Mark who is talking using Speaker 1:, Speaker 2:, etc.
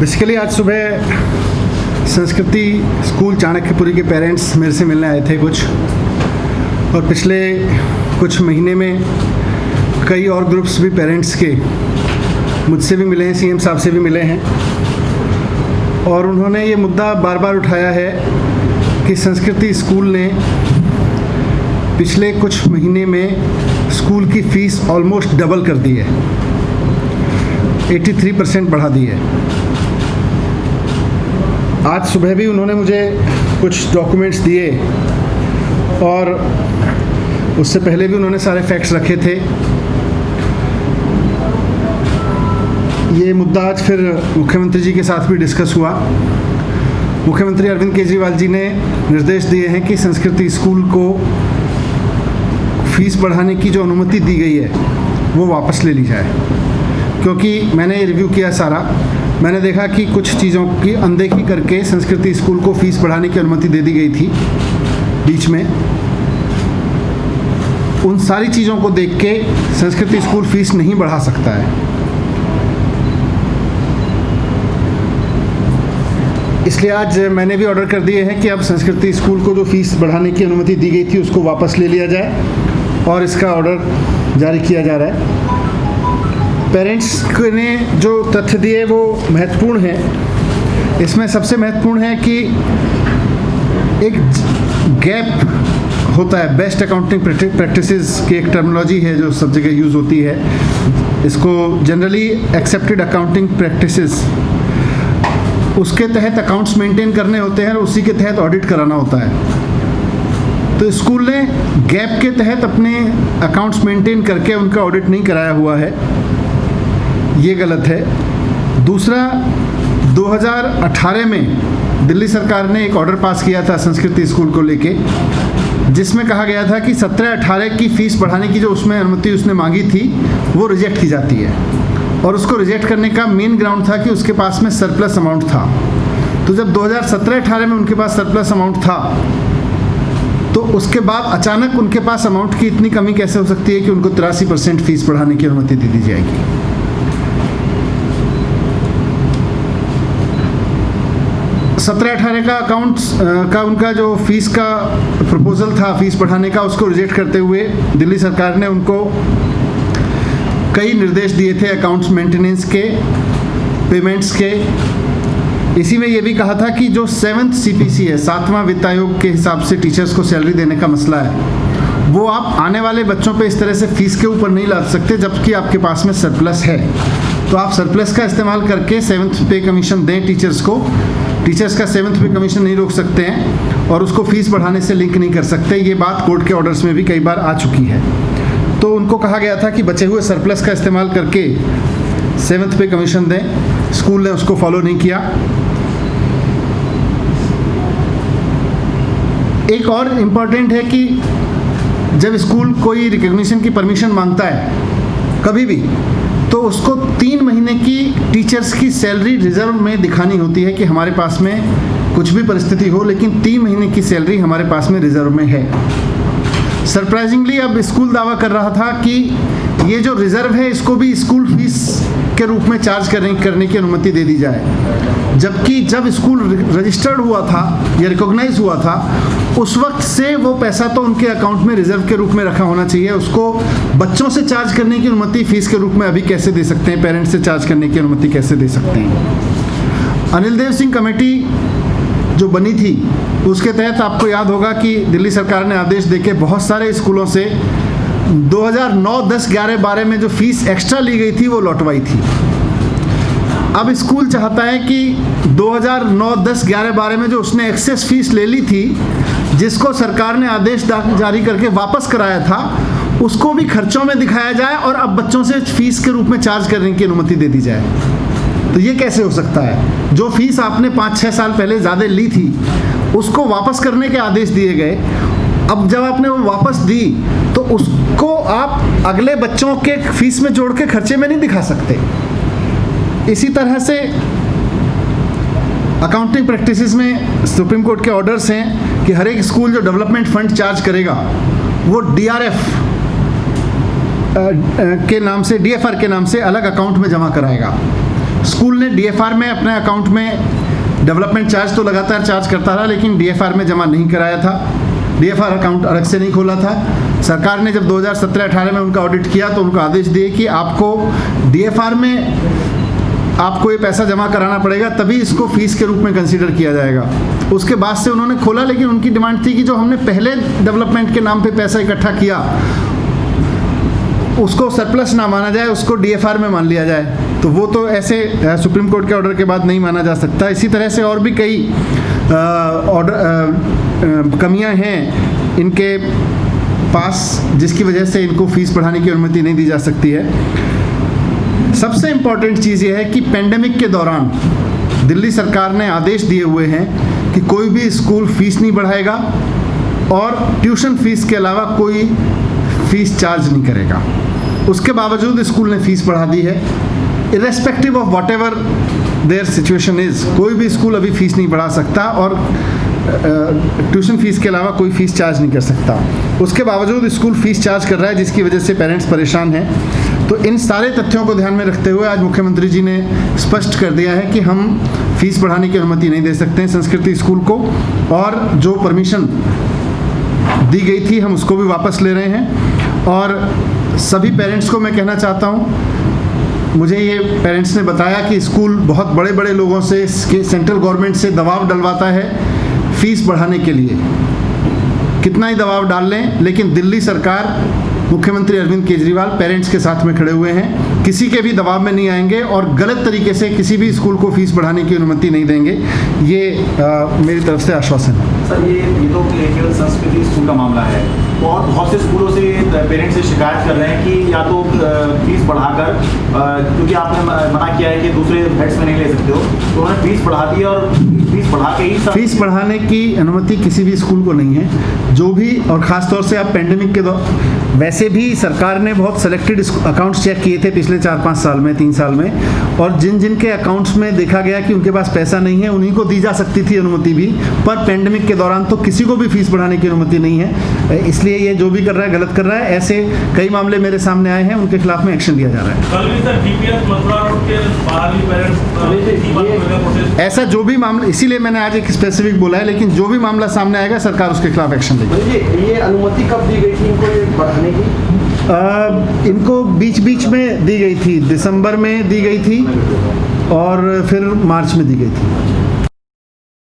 Speaker 1: Basically आज सुबह संस्कृति स्कूल चाणक्यपुरी के पेरेंट्स मेरे से मिलने आए थे कुछ, और पिछले कुछ महीने में कई और ग्रुप्स भी पेरेंट्स के मुझसे भी मिले हैं, सीएम साहब से भी मिले हैं, और उन्होंने ये मुद्दा बार बार उठाया है कि संस्कृति स्कूल ने पिछले कुछ महीने में स्कूल की फ़ीस ऑलमोस्ट डबल कर दी है, 83% बढ़ा दी है। आज सुबह भी उन्होंने मुझे कुछ डॉक्यूमेंट्स दिए और उससे पहले भी उन्होंने सारे फैक्ट्स रखे थे। ये मुद्दा आज फिर मुख्यमंत्री जी के साथ भी डिस्कस हुआ। मुख्यमंत्री अरविंद केजरीवाल जी ने निर्देश दिए हैं कि संस्कृति स्कूल को फीस बढ़ाने की जो अनुमति दी गई है वो वापस ले ली जाए, क्योंकि मैंने रिव्यू किया सारा, मैंने देखा कि कुछ चीज़ों की अनदेखी करके संस्कृति स्कूल को फ़ीस बढ़ाने की अनुमति दे दी गई थी बीच में। उन सारी चीज़ों को देख के संस्कृति स्कूल फ़ीस नहीं बढ़ा सकता है। इसलिए आज मैंने भी ऑर्डर कर दिए हैं कि अब संस्कृति स्कूल को जो फ़ीस बढ़ाने की अनुमति दी गई थी उसको वापस ले लिया जाए, और इसका ऑर्डर जारी किया जा रहा है। पेरेंट्स ने जो तथ्य दिए वो महत्वपूर्ण है। इसमें सबसे महत्वपूर्ण है कि एक गैप होता है, बेस्ट अकाउंटिंग प्रैक्टिसेस की एक टर्मिनोलॉजी है जो सब जगह यूज़ होती है। इसको जनरली एक्सेप्टेड अकाउंटिंग प्रैक्टिसेस, उसके तहत अकाउंट्स मेंटेन करने होते हैं और उसी के तहत ऑडिट कराना होता है। तो स्कूल ने गैप के तहत अपने अकाउंट्स मेंटेन करके उनका ऑडिट नहीं कराया हुआ है, ये गलत है। दूसरा, 2018 में दिल्ली सरकार ने एक ऑर्डर पास किया था संस्कृति स्कूल को लेके, जिसमें कहा गया था कि 17-18 की फ़ीस बढ़ाने की जो उसमें अनुमति उसने मांगी थी वो रिजेक्ट की जाती है, और उसको रिजेक्ट करने का मेन ग्राउंड था कि उसके पास में सरप्लस अमाउंट था। तो जब 2017-18 में उनके पास सरप्लस अमाउंट था, तो उसके बाद अचानक उनके पास अमाउंट की इतनी कमी कैसे हो सकती है कि उनको 83% फ़ीस बढ़ाने की अनुमति दे दी जाएगी। 17-18 का अकाउंट्स का उनका जो फ़ीस का प्रपोज़ल था फ़ीस बढ़ाने का, उसको रिजेक्ट करते हुए दिल्ली सरकार ने उनको कई निर्देश दिए थे अकाउंट्स मेंटेनेंस के, पेमेंट्स के। इसी में ये भी कहा था कि जो 7th CPC है, 7वां वित्त आयोग के हिसाब से टीचर्स को सैलरी देने का मसला है, वो आप आने वाले बच्चों पे इस तरह से फ़ीस के ऊपर नहीं ला सकते जबकि आपके पास में सरप्लस है। तो आप सरप्लस का इस्तेमाल करके 7th पे कमीशन दें टीचर्स को। टीचर्स का 7th पे कमीशन नहीं रोक सकते हैं और उसको फ़ीस बढ़ाने से लिंक नहीं कर सकते। ये बात कोर्ट के ऑर्डर्स में भी कई बार आ चुकी है। तो उनको कहा गया था कि बचे हुए सरप्लस का इस्तेमाल करके 7th पे कमीशन दें। स्कूल ने उसको फॉलो नहीं किया। एक और इम्पॉर्टेंट है कि जब स्कूल कोई रिकॉग्निशन की परमिशन मांगता है कभी भी, तो उसको 3 महीने की टीचर्स की सैलरी रिजर्व में दिखानी होती है कि हमारे पास में कुछ भी परिस्थिति हो, लेकिन 3 महीने की सैलरी हमारे पास में रिजर्व में है। सरप्राइजिंगली अब स्कूल दावा कर रहा था कि ये जो रिजर्व है इसको भी स्कूल फीस के रूप में चार्ज करने की अनुमति दे दी जाए, जबकि जब स्कूल रजिस्टर्ड हुआ था या रिकॉग्नाइज हुआ था उस वक्त से वो पैसा तो उनके अकाउंट में रिजर्व के रूप में रखा होना चाहिए। उसको बच्चों से चार्ज करने की अनुमति फ़ीस के रूप में अभी कैसे दे सकते हैं, पेरेंट्स से चार्ज करने की अनुमति कैसे दे सकते हैं। अनिल देव सिंह कमेटी जो बनी थी उसके तहत आपको याद होगा कि दिल्ली सरकार ने आदेश देके बहुत सारे स्कूलों से 2009, 10, 11, 12 में जो फ़ीस एक्स्ट्रा ली गई थी वो लौटवाई थी। अब स्कूल चाहता है कि 2009, 10, 11, 12 में जो उसने एक्सेस फ़ीस ले ली थी, जिसको सरकार ने आदेश जारी करके वापस कराया था, उसको भी खर्चों में दिखाया जाए और अब बच्चों से फ़ीस के रूप में चार्ज करने की अनुमति दे दी जाए। तो ये कैसे हो सकता है? जो फ़ीस आपने 5-6 साल पहले ज़्यादा ली थी उसको वापस करने के आदेश दिए गए। अब जब आपने वो वापस दी तो उसको आप अगले बच्चों के फ़ीस में जोड़ के खर्चे में नहीं दिखा सकते। इसी तरह से अकाउंटिंग प्रैक्टिसेस में सुप्रीम कोर्ट के ऑर्डर्स हैं कि हर एक स्कूल जो डेवलपमेंट फंड चार्ज करेगा वो DRF के नाम से, DFR के नाम से अलग अकाउंट में जमा कराएगा। स्कूल ने DFR में अपने अकाउंट में डेवलपमेंट चार्ज तो लगातार चार्ज करता रहा, लेकिन DFR में जमा नहीं कराया था, DFR अकाउंट अलग से नहीं खोला था। सरकार ने जब 2017-18 में उनका ऑडिट किया तो उनको आदेश दिए कि आपको DFR में आपको ये पैसा जमा कराना पड़ेगा, तभी इसको फीस के रूप में कंसीडर किया जाएगा। उसके बाद से उन्होंने खोला, लेकिन उनकी डिमांड थी कि जो हमने पहले डेवलपमेंट के नाम पे पैसा इकट्ठा किया उसको सरप्लस ना माना जाए, उसको DFR में मान लिया जाए। तो वो तो ऐसे सुप्रीम कोर्ट के ऑर्डर के बाद नहीं माना जा सकता। इसी तरह से और भी कई कमियां हैं इनके पास, जिसकी वजह से इनको फीस बढ़ाने की अनुमति नहीं दी जा सकती है। सबसे इम्पॉर्टेंट चीज़ ये है कि पेंडेमिक के दौरान दिल्ली सरकार ने आदेश दिए हुए हैं कि कोई भी स्कूल फीस नहीं बढ़ाएगा और ट्यूशन फीस के अलावा कोई फीस चार्ज नहीं करेगा। उसके बावजूद स्कूल ने फीस बढ़ा दी है, irrespective of what ever there situation is. कोई भी स्कूल अभी फीस नहीं बढ़ा सकता और ट्यूशन फीस के अलावा कोई फीस चार्ज नहीं कर सकता। उसके बावजूद स्कूल फीस चार्ज कर रहा है, जिसकी वजह से पेरेंट्स परेशान हैं। तो इन सारे तथ्यों को ध्यान में रखते हुए आज मुख्यमंत्री जी ने स्पष्ट कर दिया है कि हम फीस बढ़ाने की अनुमति नहीं दे सकते हैं संस्कृति स्कूल को, और जो परमिशन दी गई थी हम उसको भी वापस ले रहे हैं। और सभी पेरेंट्स को मैं कहना चाहता हूँ, मुझे ये पेरेंट्स ने बताया कि स्कूल बहुत बड़े बड़े लोगों से, सेंट्रल गवर्नमेंट से दबाव डलवाता है फीस बढ़ाने के लिए। कितना ही दबाव डाल लें, लेकिन दिल्ली सरकार, मुख्यमंत्री अरविंद केजरीवाल पेरेंट्स के साथ में खड़े हुए हैं, किसी के भी दबाव में नहीं आएंगे और गलत तरीके से किसी भी स्कूल को फीस बढ़ाने की अनुमति नहीं देंगे। ये मेरी तरफ से आश्वासन है।
Speaker 2: सर, ये तो केवल संस्कृति स्कूल का मामला है, और बहुत से स्कूलों से पेरेंट्स से शिकायत कर रहे हैं कि या तो फीस बढ़ाकर, क्योंकि आपने मना किया है कि दूसरे हेड्स में नहीं ले सकते हो, तो उन्होंने फीस बढ़ा दी और फीस बढ़ा के ही
Speaker 1: फीस बढ़ाने की अनुमति किसी भी स्कूल को नहीं है। जो भी, और ख़ासतौर से आप पेंडेमिक के वैसे भी सरकार ने बहुत सेलेक्टेड अकाउंट्स चेक किए थे पिछले 4-5 साल में, 3 साल में, और जिन जिन के अकाउंट्स में देखा गया कि उनके पास पैसा नहीं है उन्हीं को दी जा सकती थी अनुमति भी, पर पेंडेमिक के दौरान तो किसी को भी फीस बढ़ाने की अनुमति नहीं है। इसलिए ये जो भी कर रहा है गलत कर रहा है। ऐसे कई मामले मेरे सामने आए हैं, उनके खिलाफ में एक्शन लिया जा रहा है। ऐसा जो भी मामला, इसीलिए मैंने आज एक स्पेसिफिक बोला है, लेकिन जो भी मामला सामने आएगा सरकार उसके खिलाफ एक्शन लेगी।
Speaker 3: ये अनुमति कब दी गई थी इनको ये बढ़ाने की?
Speaker 1: इनको बीच बीच में दी गई थी, दिसंबर में दी गई थी और फिर मार्च में दी गई थी।